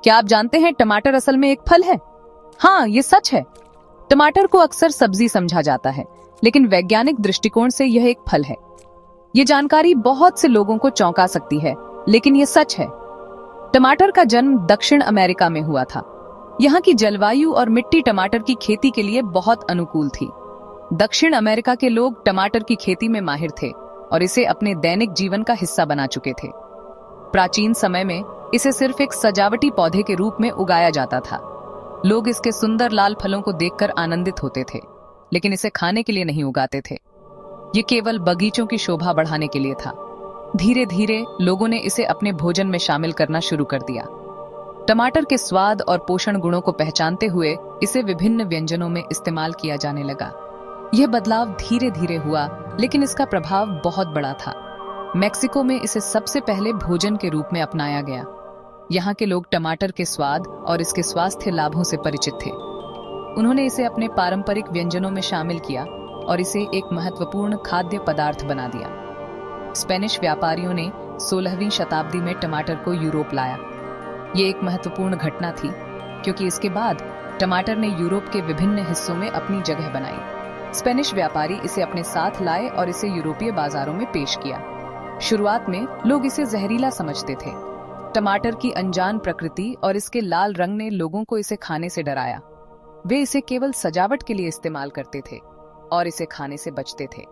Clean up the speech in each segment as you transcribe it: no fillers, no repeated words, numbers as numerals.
क्या आप जानते हैं टमाटर असल में एक फल है? हाँ, ये सच है। टमाटर को अक्सर सब्जी समझा जाता है, लेकिन वैज्ञानिक दृष्टिकोण से यह एक फल है। ये जानकारी बहुत से लोगों को चौंका सकती है, लेकिन ये सच है। टमाटर का जन्म दक्षिण अमेरिका में हुआ था। यहाँ की जलवायु और मिट्टी टमाटर की खेती के लिए बहुत अनुकूल थी। दक्षिण अमेरिका के लोग टमाटर की खेती में माहिर थे और इसे अपने दैनिक जीवन का हिस्सा बना चुके थे। प्राचीन समय में इसे सिर्फ एक सजावटी पौधे के रूप में उगाया जाता था। लोग इसके सुंदर लाल फलों को देखकर आनंदित होते थे, लेकिन इसे खाने के लिए नहीं उगाते थे। ये केवल बगीचों की शोभा बढ़ाने के लिए था। धीरे धीरे लोगों ने इसे अपने भोजन में शामिल करना शुरू कर दिया। टमाटर के स्वाद और पोषण गुणों को पहचानते हुए इसे विभिन्न व्यंजनों में इस्तेमाल किया जाने लगा। यह बदलाव धीरे धीरे हुआ, लेकिन इसका प्रभाव बहुत बड़ा था। मेक्सिको में इसे सबसे पहले भोजन के रूप में अपनाया गया। यहाँ के लोग टमाटर के स्वाद और इसके स्वास्थ्य लाभों से परिचित थे। उन्होंने इसे अपने पारंपरिक व्यंजनों में शामिल किया और इसे एक महत्वपूर्ण खाद्य पदार्थ बना दिया। स्पेनिश व्यापारियों ने 16वीं शताब्दी में टमाटर को यूरोप लाया। ये एक महत्वपूर्ण घटना थी, क्योंकि इसके बाद टमाटर ने यूरोप के विभिन्न हिस्सों में अपनी जगह बनाई। स्पेनिश व्यापारी इसे अपने साथ लाए और इसे यूरोपीय बाजारों में पेश किया। शुरुआत में लोग इसे जहरीला समझते थे। टमाटर की अनजान प्रकृति और इसके लाल रंग ने लोगों को इसे खाने से डराया। वे इसे केवल सजावट के लिए इस्तेमाल करते थे और इसे खाने से बचते थे।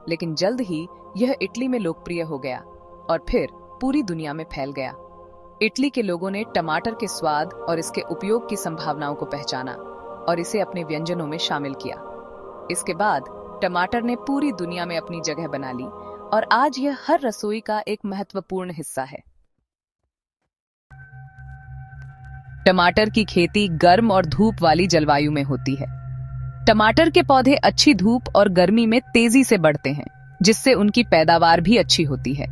लेकिन जल्द ही यह इटली में लोकप्रिय हो गया और फिर पूरी दुनिया में फैल गया। इटली के लोगों ने टमाटर के स्वाद और इसके उपयोग की संभावनाओं को पहचाना और इसे अपने व्यंजनों में शामिल किया। इसके बाद टमाटर ने पूरी दुनिया में अपनी जगह बना ली और आज यह हर रसोई का एक महत्वपूर्ण हिस्सा है। टमाटर की खेती गर्म और धूप वाली जलवायु में होती है। टमाटर के पौधे अच्छी धूप और गर्मी में तेजी से बढ़ते हैं, जिससे उनकी पैदावार भी अच्छी होती है।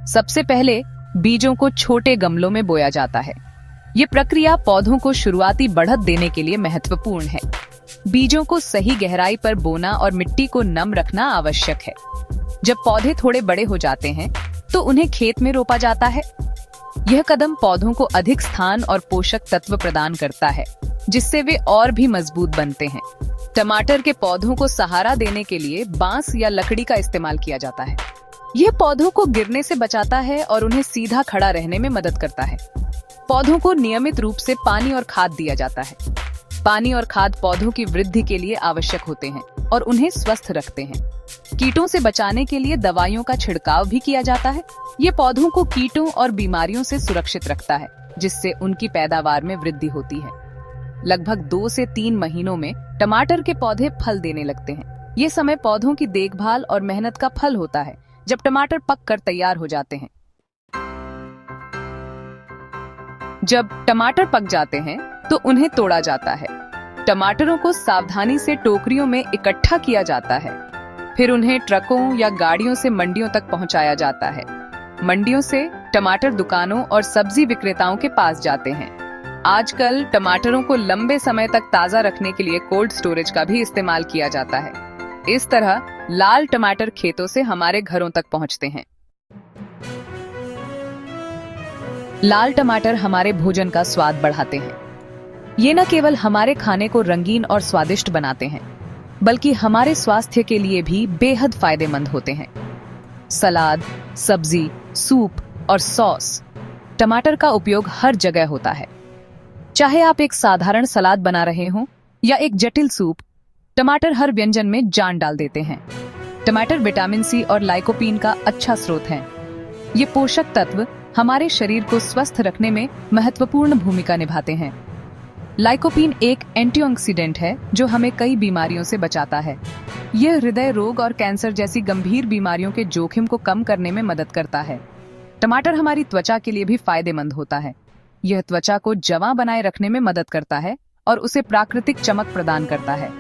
सबसे पहले बीजों को छोटे गमलों में बोया जाता है। ये प्रक्रिया पौधों को शुरुआती बढ़त देने के लिए महत्वपूर्ण है। बीजों को सही गहराई पर बोना और मिट्टी को नम रखना आवश्यक है। जब पौधे थोड़े बड़े हो जाते हैं, तो उन्हें खेत में रोपा जाता है। यह कदम पौधों को अधिक स्थान और पोषक तत्व प्रदान करता है, जिससे वे और भी मजबूत बनते हैं। टमाटर के पौधों को सहारा देने के लिए बांस या लकड़ी का इस्तेमाल किया जाता है। यह पौधों को गिरने से बचाता है और उन्हें सीधा खड़ा रहने में मदद करता है। पौधों को नियमित रूप से पानी और खाद दिया जाता है। पानी और खाद पौधों की वृद्धि के लिए आवश्यक होते हैं और उन्हें स्वस्थ रखते हैं। कीटों से बचाने के लिए दवाइयों का छिड़काव भी किया जाता है। ये पौधों को कीटों और बीमारियों से सुरक्षित रखता है, जिससे उनकी पैदावार में वृद्धि होती है। लगभग 2 से 3 महीनों में टमाटर के पौधे फल देने लगते हैं। ये समय पौधों की देखभाल और मेहनत का फल होता है। जब टमाटर पककर तैयार हो जाते हैं, जब टमाटर पक जाते हैं तो उन्हें तोड़ा जाता है। टमाटरों को सावधानी से टोकरियों में इकट्ठा किया जाता है। फिर उन्हें ट्रकों या गाड़ियों से मंडियों तक पहुंचाया जाता है। मंडियों से टमाटर दुकानों और सब्जी विक्रेताओं के पास जाते हैं। आजकल टमाटरों को लंबे समय तक ताजा रखने के लिए कोल्ड स्टोरेज का भी इस्तेमाल किया जाता है। इस तरह लाल टमाटर खेतों से हमारे घरों तक पहुंचते हैं। लाल टमाटर हमारे भोजन का स्वाद बढ़ाते हैं। ये न केवल हमारे खाने को रंगीन और स्वादिष्ट बनाते हैं, बल्कि हमारे स्वास्थ्य के लिए भी बेहद फायदेमंद होते हैं। सलाद, सब्जी, सूप और सॉस, टमाटर का उपयोग हर जगह होता है। चाहे आप एक साधारण सलाद बना रहे हों या एक जटिल सूप, टमाटर हर व्यंजन में जान डाल देते हैं। टमाटर विटामिन सी और लाइकोपीन का अच्छा स्रोत हैं। ये पोषक तत्व हमारे शरीर को स्वस्थ रखने में महत्वपूर्ण भूमिका निभाते हैं। लाइकोपीन एक एंटीऑक्सीडेंट है जो हमें कई बीमारियों से बचाता है। यह हृदय रोग और कैंसर जैसी गंभीर बीमारियों के जोखिम को कम करने में मदद करता है। टमाटर हमारी त्वचा के लिए भी फायदेमंद होता है। यह त्वचा को जवां बनाए रखने में मदद करता है और उसे प्राकृतिक चमक प्रदान करता है।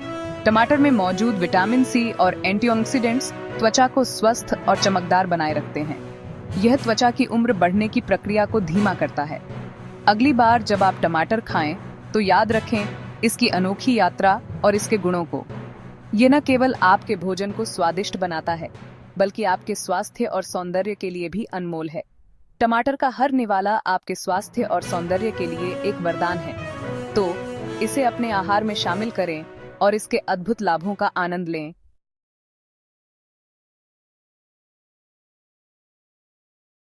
टमाटर में मौजूद विटामिन सी और एंटीऑक्सीडेंट्स त्वचा को स्वस्थ और चमकदार बनाए रखते हैं। यह त्वचा की उम्र बढ़ने की प्रक्रिया को धीमा करता है। अगली बार जब आप टमाटर खाएं तो याद रखें इसकी अनोखी यात्रा और इसके गुणों को। यह न केवल आपके भोजन को स्वादिष्ट बनाता है, बल्कि आपके स्वास्थ्य और सौंदर्य के लिए भी अनमोल है। टमाटर का हर निवाला आपके स्वास्थ्य और सौंदर्य के लिए एक वरदान है। तो इसे अपने आहार में शामिल करें और इसके अद्भुत लाभों का आनंद लें।